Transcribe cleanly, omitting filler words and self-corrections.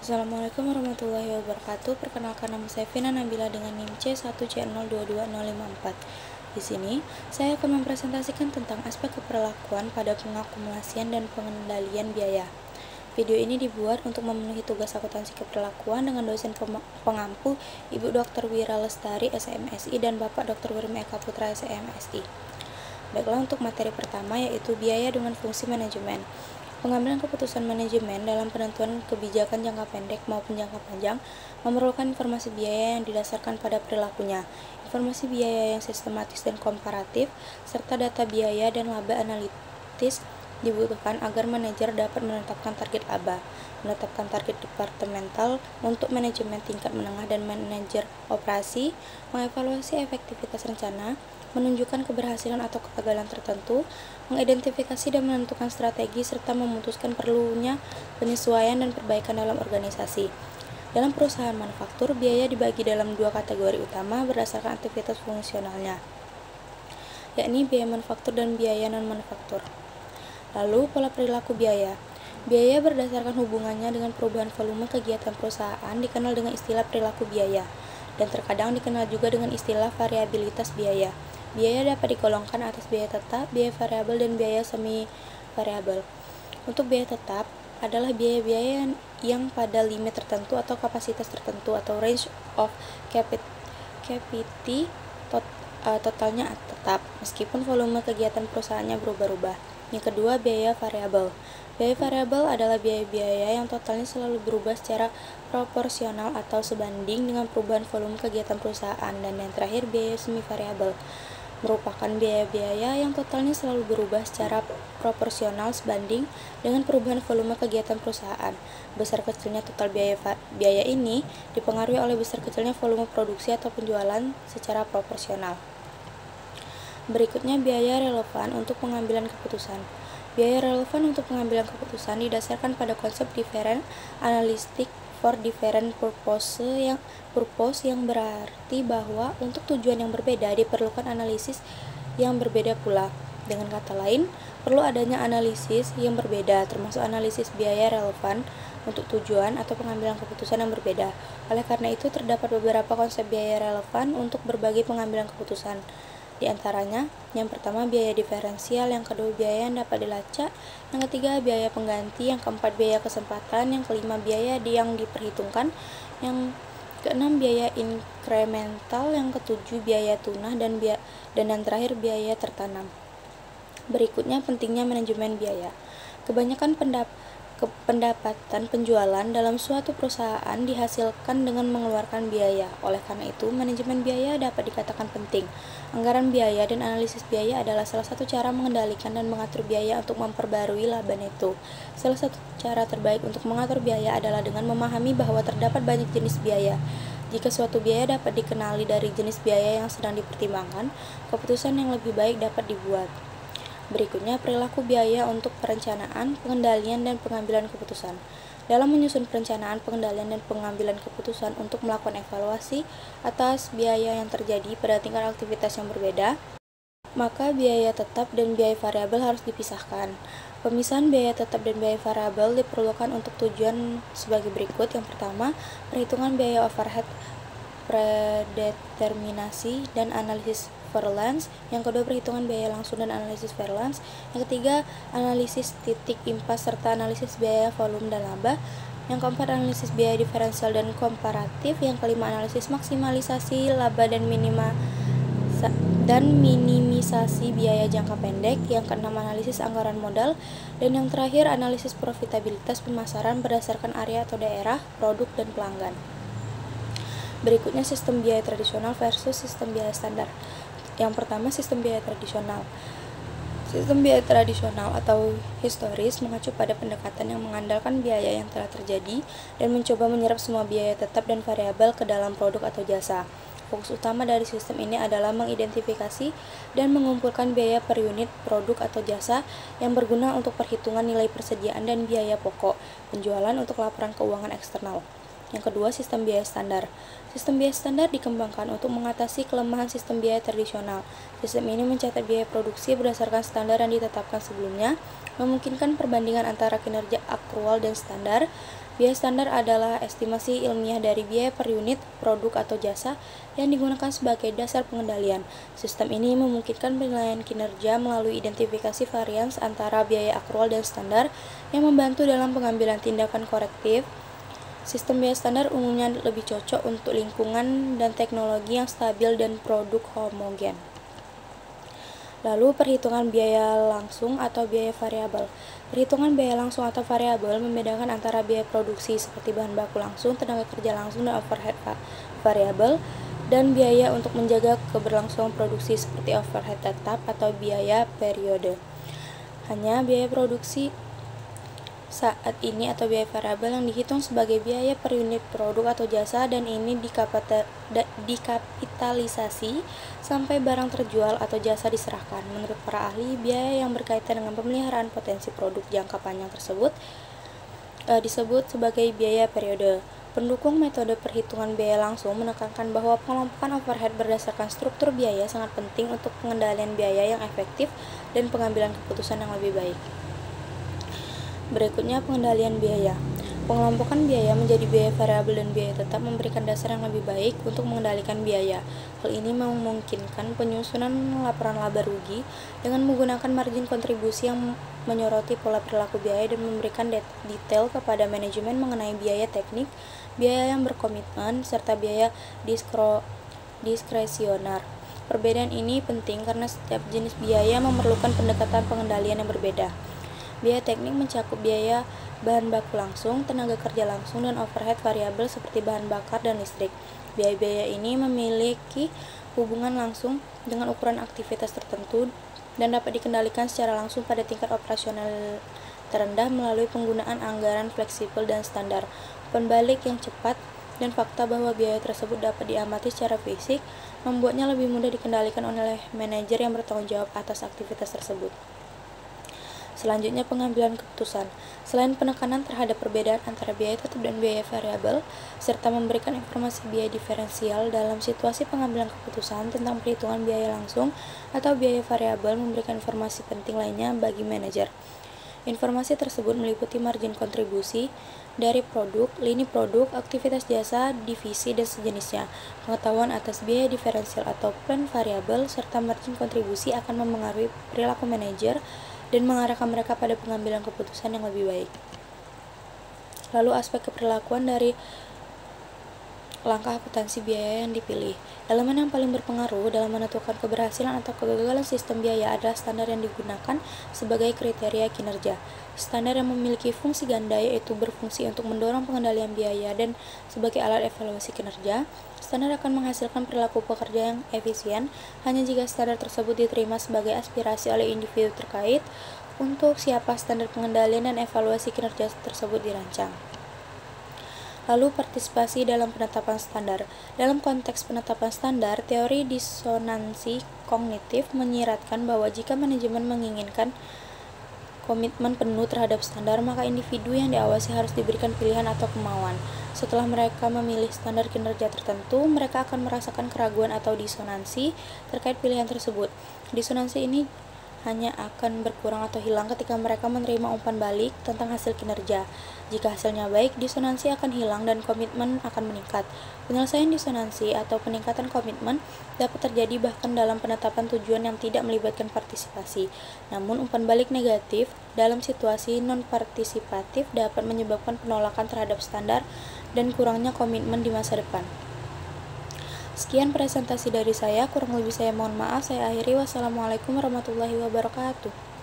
Assalamualaikum warahmatullahi wabarakatuh. Perkenalkan, nama saya Vina Nabila dengan NIM C1C022054. Di sini, saya akan mempresentasikan tentang aspek keperlakuan pada pengakumulasian dan pengendalian biaya. Video ini dibuat untuk memenuhi tugas akuntansi keperlakuan dengan dosen pengampu Ibu Dr. Wira Lestari, SMSI, dan Bapak Dr. Wirma Eka Putra, SMSI. Baiklah, untuk materi pertama yaitu biaya dengan fungsi manajemen. Pengambilan keputusan manajemen dalam penentuan kebijakan jangka pendek maupun jangka panjang memerlukan informasi biaya yang didasarkan pada perilakunya, informasi biaya yang sistematis dan komparatif, serta data biaya dan laba analitis dibutuhkan agar manajer dapat menetapkan target laba, menetapkan target departemental untuk manajemen tingkat menengah dan manajer operasi, mengevaluasi efektivitas rencana, menunjukkan keberhasilan atau kegagalan tertentu, mengidentifikasi dan menentukan strategi, serta memutuskan perlunya penyesuaian dan perbaikan dalam organisasi. Dalam perusahaan manufaktur, biaya dibagi dalam dua kategori utama berdasarkan aktivitas fungsionalnya, yakni biaya manufaktur dan biaya non-manufaktur. Lalu, pola perilaku biaya. Biaya berdasarkan hubungannya dengan perubahan volume kegiatan perusahaan dikenal dengan istilah perilaku biaya, dan terkadang dikenal juga dengan istilah variabilitas biaya. Biaya dapat digolongkan atas biaya tetap, biaya variabel, dan biaya semi variabel. Untuk biaya tetap adalah biaya-biaya yang pada limit tertentu atau kapasitas tertentu atau range of capacity totalnya tetap, meskipun volume kegiatan perusahaannya berubah-ubah. Yang kedua, biaya variabel. Biaya variabel adalah biaya-biaya yang totalnya selalu berubah secara proporsional atau sebanding dengan perubahan volume kegiatan perusahaan. Dan yang terakhir, biaya semi variabel merupakan biaya-biaya yang totalnya selalu berubah secara proporsional sebanding dengan perubahan volume kegiatan perusahaan. Besar kecilnya total biaya ini dipengaruhi oleh besar kecilnya volume produksi atau penjualan secara proporsional. Berikutnya, biaya relevan untuk pengambilan keputusan. Biaya relevan untuk pengambilan keputusan didasarkan pada konsep different analytic for different purpose yang berarti bahwa untuk tujuan yang berbeda diperlukan analisis yang berbeda pula. Dengan kata lain, perlu adanya analisis yang berbeda, termasuk analisis biaya relevan untuk tujuan atau pengambilan keputusan yang berbeda. Oleh karena itu, terdapat beberapa konsep biaya relevan untuk berbagai pengambilan keputusan. Di antaranya, yang pertama biaya diferensial, yang kedua biaya yang dapat dilacak, yang ketiga biaya pengganti, yang keempat biaya kesempatan, yang kelima biaya yang diperhitungkan, yang keenam biaya inkremental, yang ketujuh biaya tunah, dan yang terakhir biaya tertanam. Berikutnya, pentingnya manajemen biaya. Kebanyakan pendapatan penjualan dalam suatu perusahaan dihasilkan dengan mengeluarkan biaya. Oleh karena itu, manajemen biaya dapat dikatakan penting. Anggaran biaya dan analisis biaya adalah salah satu cara mengendalikan dan mengatur biaya untuk memperbarui laba neto. Salah satu cara terbaik untuk mengatur biaya adalah dengan memahami bahwa terdapat banyak jenis biaya. Jika suatu biaya dapat dikenali dari jenis biaya yang sedang dipertimbangkan, keputusan yang lebih baik dapat dibuat. Berikutnya, perilaku biaya untuk perencanaan, pengendalian, dan pengambilan keputusan. Dalam menyusun perencanaan, pengendalian, dan pengambilan keputusan untuk melakukan evaluasi atas biaya yang terjadi pada tingkat aktivitas yang berbeda, maka biaya tetap dan biaya variabel harus dipisahkan. Pemisahan biaya tetap dan biaya variabel diperlukan untuk tujuan sebagai berikut. Yang pertama, perhitungan biaya overhead, predeterminasi, dan analisis variance. Yang kedua, perhitungan biaya langsung dan analisis variance. Yang ketiga, analisis titik impas serta analisis biaya volume dan laba. Yang keempat, analisis biaya diferensial dan komparatif. Yang kelima, analisis maksimalisasi laba dan minimisasi biaya jangka pendek. Yang keenam, analisis anggaran modal. Dan yang terakhir, analisis profitabilitas pemasaran berdasarkan area atau daerah, produk, dan pelanggan. Berikutnya, sistem biaya tradisional versus sistem biaya standar. Yang pertama, sistem biaya tradisional. Sistem biaya tradisional atau historis mengacu pada pendekatan yang mengandalkan biaya yang telah terjadi dan mencoba menyerap semua biaya tetap dan variabel ke dalam produk atau jasa. Fokus utama dari sistem ini adalah mengidentifikasi dan mengumpulkan biaya per unit produk atau jasa yang berguna untuk perhitungan nilai persediaan dan biaya pokok penjualan untuk laporan keuangan eksternal. Yang kedua, sistem biaya standar. Sistem biaya standar dikembangkan untuk mengatasi kelemahan sistem biaya tradisional. Sistem ini mencatat biaya produksi berdasarkan standar yang ditetapkan sebelumnya, memungkinkan perbandingan antara kinerja akrual dan standar, Biaya standar adalah estimasi ilmiah dari biaya per unit produk atau jasa yang digunakan sebagai dasar pengendalian. Sistem ini memungkinkan penilaian kinerja melalui identifikasi varians antara biaya akrual dan standar yang membantu dalam pengambilan tindakan korektif. Sistem biaya standar umumnya lebih cocok untuk lingkungan dan teknologi yang stabil dan produk homogen. Lalu, perhitungan biaya langsung atau biaya variabel. Perhitungan biaya langsung atau variabel membedakan antara biaya produksi seperti bahan baku langsung, tenaga kerja langsung, dan overhead variabel, dan biaya untuk menjaga keberlangsungan produksi seperti overhead tetap atau biaya periode. Hanya biaya produksi saat ini atau biaya variabel yang dihitung sebagai biaya per unit produk atau jasa, dan ini dikapitalisasi sampai barang terjual atau jasa diserahkan. Menurut para ahli, biaya yang berkaitan dengan pemeliharaan potensi produk jangka panjang tersebut disebut sebagai biaya periode. Pendukung metode perhitungan biaya langsung menekankan bahwa pengelompokan overhead berdasarkan struktur biaya sangat penting untuk pengendalian biaya yang efektif dan pengambilan keputusan yang lebih baik. Berikutnya, pengendalian biaya. Pengelompokan biaya menjadi biaya variabel dan biaya tetap memberikan dasar yang lebih baik untuk mengendalikan biaya. Hal ini memungkinkan penyusunan laporan laba rugi dengan menggunakan margin kontribusi yang menyoroti pola perilaku biaya dan memberikan detail kepada manajemen mengenai biaya teknik, biaya yang berkomitmen, serta biaya diskresioner. Perbedaan ini penting karena setiap jenis biaya memerlukan pendekatan pengendalian yang berbeda. Biaya teknik mencakup biaya bahan baku langsung, tenaga kerja langsung, dan overhead variabel seperti bahan bakar dan listrik. Biaya-biaya ini memiliki hubungan langsung dengan ukuran aktivitas tertentu dan dapat dikendalikan secara langsung pada tingkat operasional terendah melalui penggunaan anggaran fleksibel dan standar. Umpan balik yang cepat dan fakta bahwa biaya tersebut dapat diamati secara fisik membuatnya lebih mudah dikendalikan oleh manajer yang bertanggung jawab atas aktivitas tersebut. Selanjutnya, pengambilan keputusan. Selain penekanan terhadap perbedaan antara biaya tetap dan biaya variabel, serta memberikan informasi biaya diferensial dalam situasi pengambilan keputusan tentang perhitungan biaya langsung atau biaya variabel memberikan informasi penting lainnya bagi manajer. Informasi tersebut meliputi margin kontribusi dari produk, lini produk, aktivitas jasa, divisi, dan sejenisnya. Pengetahuan atas biaya diferensial atau plan variabel serta margin kontribusi akan memengaruhi perilaku manajer dan mengarahkan mereka pada pengambilan keputusan yang lebih baik. Lalu, aspek keperlakuan dari langkah akuntansi biaya yang dipilih. Elemen yang paling berpengaruh dalam menentukan keberhasilan atau kegagalan sistem biaya adalah standar yang digunakan sebagai kriteria kinerja. Standar yang memiliki fungsi ganda, yaitu berfungsi untuk mendorong pengendalian biaya dan sebagai alat evaluasi kinerja. Standar akan menghasilkan perilaku pekerja yang efisien hanya jika standar tersebut diterima sebagai aspirasi oleh individu terkait untuk siapa standar pengendalian dan evaluasi kinerja tersebut dirancang. Lalu, partisipasi dalam penetapan standar. Dalam konteks penetapan standar, teori disonansi kognitif menyiratkan bahwa jika manajemen menginginkan komitmen penuh terhadap standar, maka individu yang diawasi harus diberikan pilihan atau kemauan. Setelah mereka memilih standar kinerja tertentu, mereka akan merasakan keraguan atau disonansi terkait pilihan tersebut. Disonansi ini hanya akan berkurang atau hilang ketika mereka menerima umpan balik tentang hasil kinerja. Jika hasilnya baik, disonansi akan hilang dan komitmen akan meningkat. Penyelesaian disonansi atau peningkatan komitmen dapat terjadi bahkan dalam penetapan tujuan yang tidak melibatkan partisipasi. Namun, umpan balik negatif dalam situasi non-partisipatif dapat menyebabkan penolakan terhadap standar dan kurangnya komitmen di masa depan. Sekian presentasi dari saya, kurang lebih saya mohon maaf. Saya akhiri. Wassalamualaikum warahmatullahi wabarakatuh.